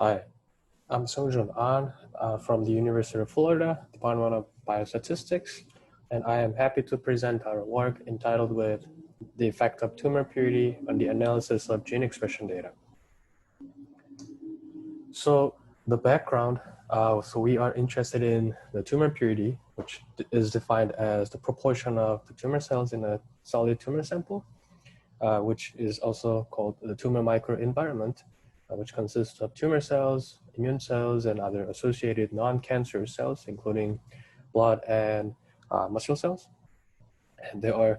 Hi, I'm Seungjun Ahn from the University of Florida, Department of Biostatistics, and I am happy to present our work entitled with the effect of tumor purity on the analysis of gene expression data. So the background, so we are interested in the tumor purity, which is defined as the proportion of the tumor cells in a solid tumor sample, which is also called the tumor microenvironment, which consists of tumor cells, immune cells, and other associated non-cancer cells, including blood and muscle cells. And there are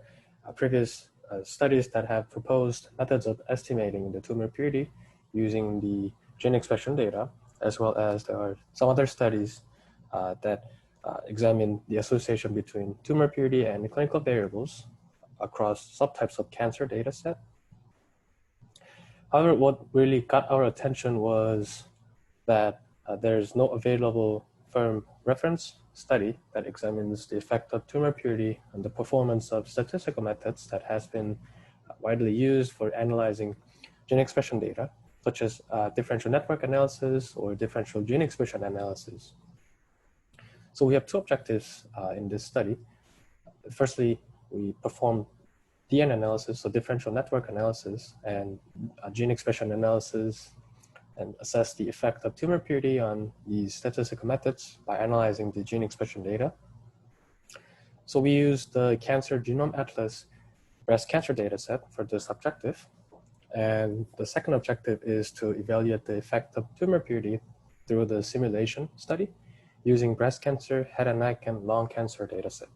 previous studies that have proposed methods of estimating the tumor purity using the gene expression data, as well as there are some other studies that examine the association between tumor purity and clinical variables across subtypes of cancer data set. However, what really caught our attention was that there's no available firm reference study that examines the effect of tumor purity on the performance of statistical methods that has been widely used for analyzing gene expression data, such as differential network analysis or differential gene expression analysis. So we have two objectives in this study. Firstly, we perform DNA analysis, so differential network analysis, and gene expression analysis, and assess the effect of tumor purity on these statistical methods by analyzing the gene expression data. So we use the Cancer Genome Atlas breast cancer dataset for this objective. And the second objective is to evaluate the effect of tumor purity through the simulation study using breast cancer, head and neck, and lung cancer dataset.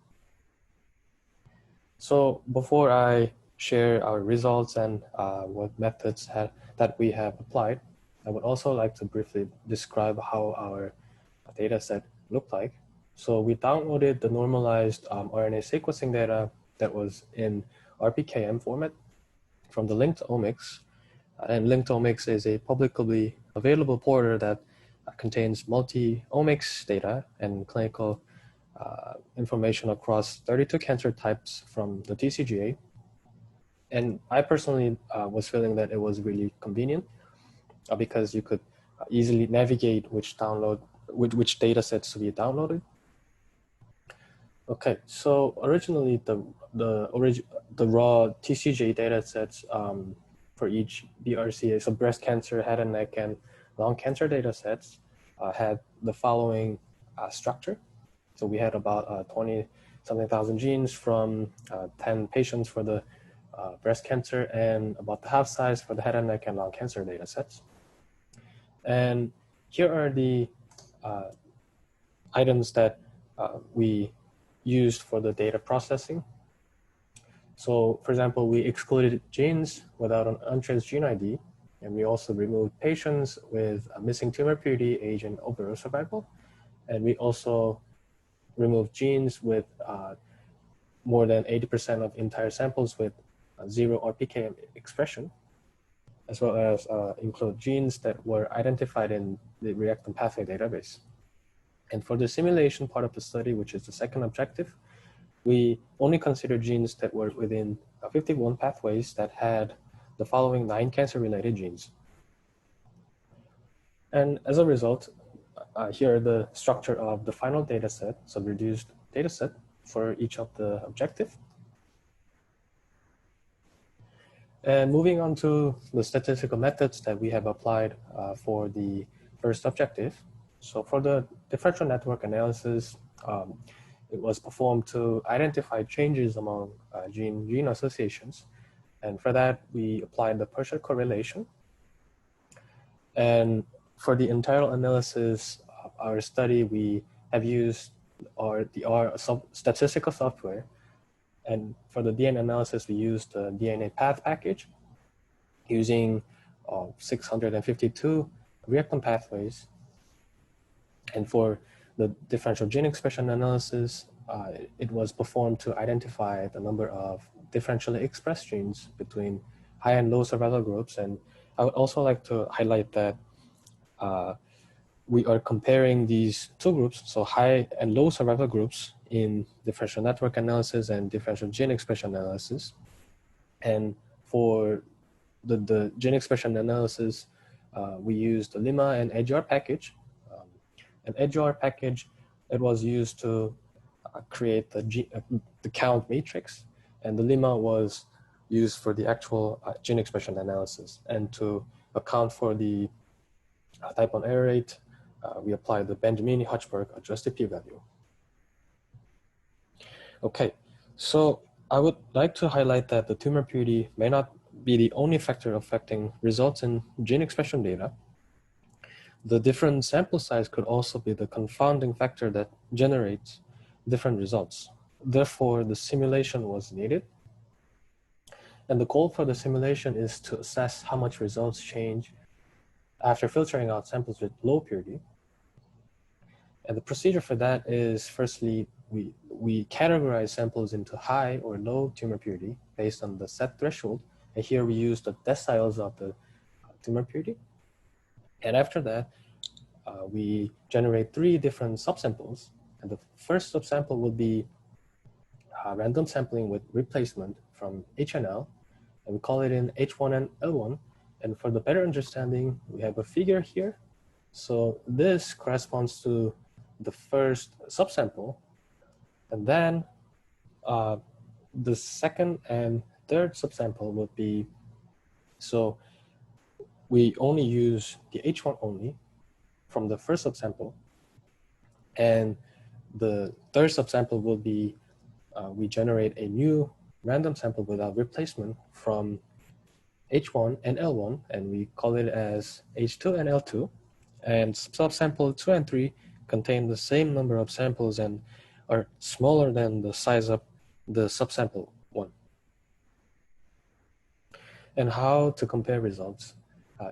So before I share our results and what methods that we have applied, I would also like to briefly describe how our data set looked like. So we downloaded the normalized RNA sequencing data that was in RPKM format from the Linked Omics. And Linked Omics is a publicly available portal that contains multi-omics data and clinical information across 32 cancer types from the TCGA. And I personally was feeling that it was really convenient because you could easily navigate which data sets to be downloaded. Okay, so originally the raw TCGA data sets for each BRCA, so breast cancer, head and neck, and lung cancer data sets had the following structure. So we had about 20-something thousand genes from 10 patients for the breast cancer and about the half size for the head and neck and lung cancer data sets. And here are the items that we used for the data processing. So for example, we excluded genes without an untraced gene ID, and we also removed patients with missing tumor purity, age, and overall survival. And we also remove genes with more than 80% of entire samples with zero RPKM expression, as well as include genes that were identified in the reactant pathway database. And for the simulation part of the study, which is the second objective, we only consider genes that were within 51 pathways that had the following 9 cancer-related genes. And as a result, here are the structure of the final data set, so reduced data set for each of the objective. And moving on to the statistical methods that we have applied for the first objective. So for the differential network analysis, it was performed to identify changes among gene associations. And for that, we applied the partial correlation. And for the entire analysis of our study, we have used R statistical software. And for the DNA analysis, we used the DNA path package using 652 reactant pathways. And for the differential gene expression analysis, it was performed to identify the number of differentially expressed genes between high and low survival groups. And I would also like to highlight that we are comparing these two groups, so high and low survival groups in differential network analysis and differential gene expression analysis. And for the gene expression analysis, we used the lemma and AGR package. An AGR package, it was used to create the count matrix, and the lemma was used for the actual gene expression analysis. And to account for the type 1 error rate, we applied the Benjamini-Hochberg adjusted p-value. Okay, so I would like to highlight that the tumor purity may not be the only factor affecting results in gene expression data. The different sample size could also be the confounding factor that generates different results. Therefore, the simulation was needed. And the goal for the simulation is to assess how much results change after filtering out samples with low purity. And the procedure for that is, firstly, we categorize samples into high or low tumor purity based on the set threshold. And here we use the deciles of the tumor purity. And after that, we generate 3 different subsamples. And the first subsample will be random sampling with replacement from H and L. And we call it in H1 and L1. And for the better understanding, we have a figure here. So this corresponds to the first subsample. And then the second and third subsample would be, so we only use the H1 only from the first subsample. And the third subsample will be, we generate a new random sample without replacement from H1 and L1, and we call it as H2 and L2. And subsample 2 and 3 contain the same number of samples and are smaller than the size of the subsample 1. And how to compare results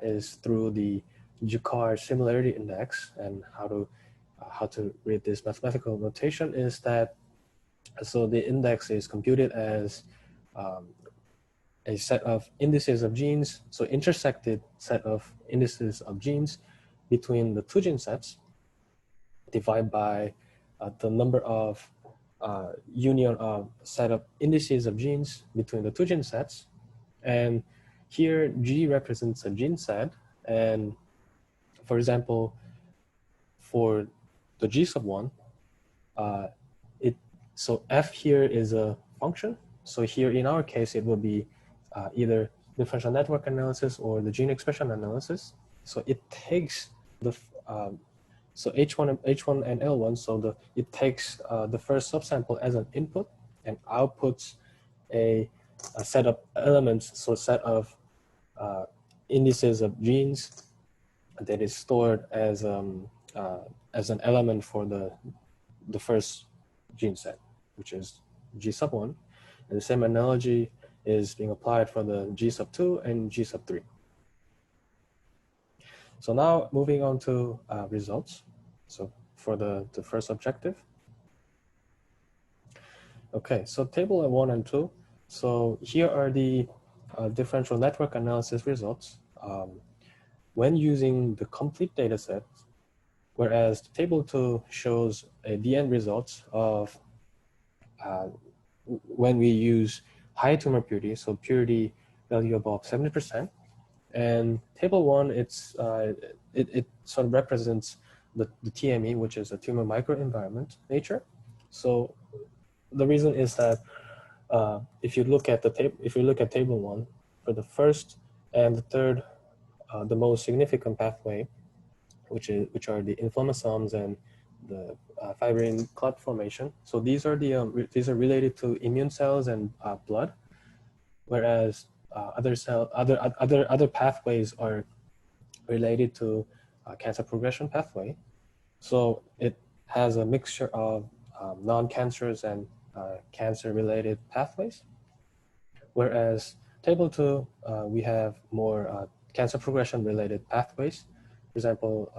is through the Jukar Similarity Index. And how to read this mathematical notation is that, so the index is computed as a set of indices of genes, so intersected set of indices of genes between the 2 gene sets, divided by the number of union of set of indices of genes between the 2 gene sets. And here G represents a gene set, and for example, for the G sub 1, so F here is a function. So here in our case, it will be either differential network analysis or the gene expression analysis. So it takes the so H1 and L1. So it takes the first subsample as an input and outputs a set of elements, so a set of indices of genes that is stored as an element for the first gene set, which is G sub 1. And the same analogy is being applied for the G sub 2 and G sub 3. So now moving on to results. So for the first objective. Okay, so table 1 and 2. So here are the differential network analysis results when using the complete data set, whereas table 2 shows the end results of when we use high tumor purity, so purity value above 70%. And table 1, it sort of represents the TME, which is a tumor microenvironment nature. So the reason is that if you look at table 1, for the first and the third, the most significant pathway, which are the inflammasomes and the fibrin clot formation. So these are related to immune cells and blood, whereas other pathways are related to cancer progression pathway. So it has a mixture of non-cancerous and cancer-related pathways. Whereas table 2, we have more cancer progression-related pathways. For example,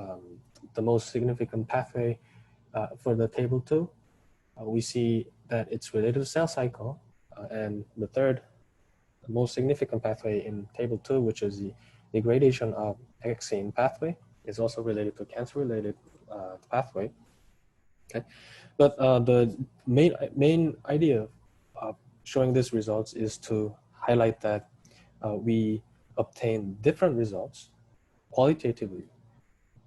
the most significant pathway for the table 2, we see that it's related to cell cycle, and the third most significant pathway in table 2, which is the degradation of hexane pathway, is also related to cancer-related pathway. Okay, but the main idea of showing these results is to highlight that we obtain different results qualitatively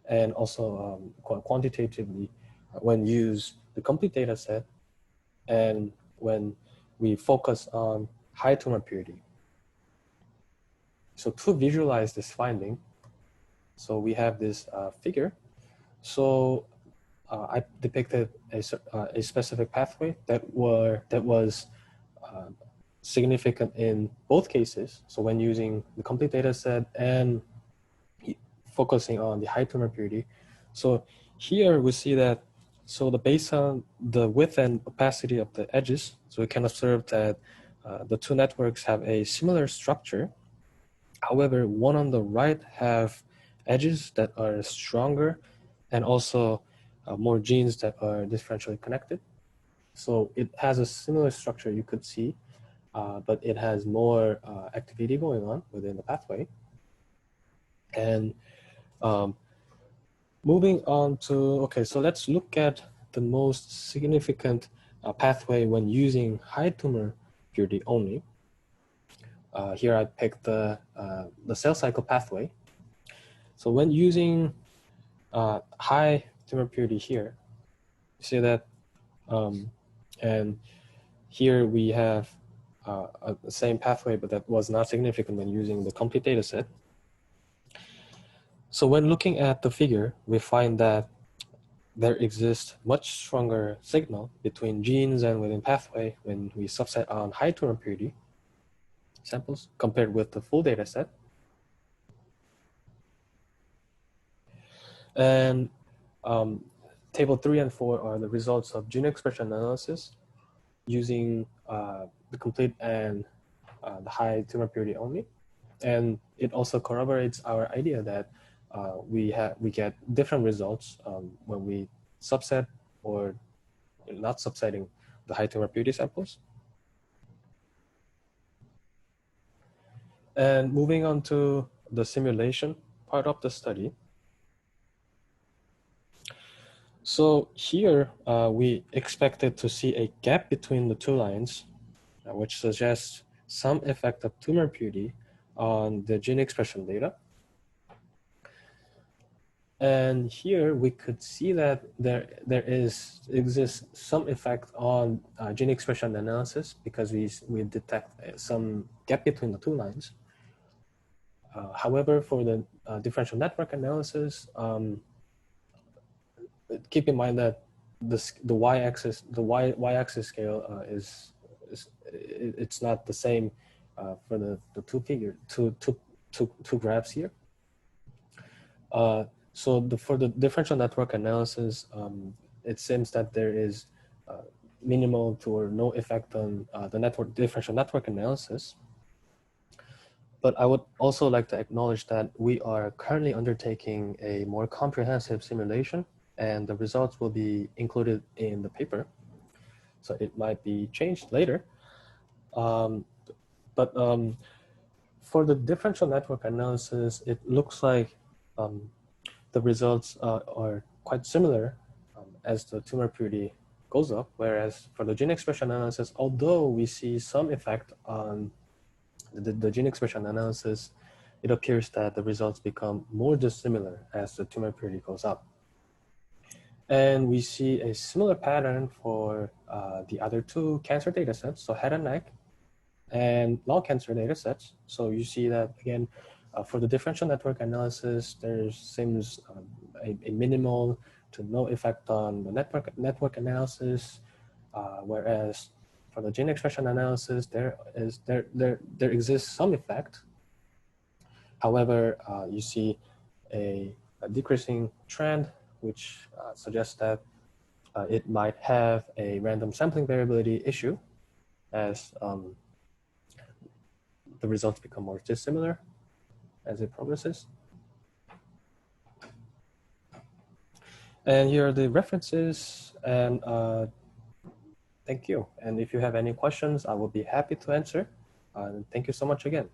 and also quantitatively when use the complete data set and when we focus on high tumor purity. So to visualize this finding, so we have this figure. So I depicted a specific pathway that was significant in both cases. So when using the complete data set and focusing on the high tumor purity. So here we see that, so based on the width and opacity of the edges, so we can observe that the two networks have a similar structure. However, one on the right have edges that are stronger and also more genes that are differentially connected. So it has a similar structure you could see, but it has more activity going on within the pathway. And moving on to, okay, so let's look at the most significant pathway when using high tumor purity only. Here I picked the cell cycle pathway. So when using high tumor purity here, you see that, and here we have the same pathway, but that was not significant when using the complete data set. So when looking at the figure, we find that there exists much stronger signal between genes and within pathway when we subset on high tumor purity samples compared with the full data set. And table 3 and 4 are the results of gene expression analysis using the complete and the high tumor purity only. And it also corroborates our idea that we get different results when we subset or not subsetting the high tumor purity samples. And moving on to the simulation part of the study. So here we expected to see a gap between the two lines, which suggests some effect of tumor purity on the gene expression data. And here we could see that there exists some effect on gene expression analysis because we detect some gap between the two lines. However, for the differential network analysis, keep in mind that the y-axis scale it's not the same for the two graphs here. So for the differential network analysis, it seems that there is minimal to or no effect on the differential network analysis. But I would also like to acknowledge that we are currently undertaking a more comprehensive simulation, and the results will be included in the paper. So it might be changed later. But for the differential network analysis, it looks like the results are quite similar as the tumor purity goes up, whereas for the gene expression analysis, although we see some effect on the gene expression analysis, it appears that the results become more dissimilar as the tumor purity goes up. And we see a similar pattern for the other two cancer data sets, so head and neck and lung cancer data sets. So you see that again, for the differential network analysis, there seems a minimal to no effect on the network analysis, whereas for the gene expression analysis, there exists some effect. However, you see a decreasing trend, which suggests that it might have a random sampling variability issue as the results become more dissimilar as it progresses. And here are the references, and thank you. And if you have any questions, I will be happy to answer. Thank you so much again.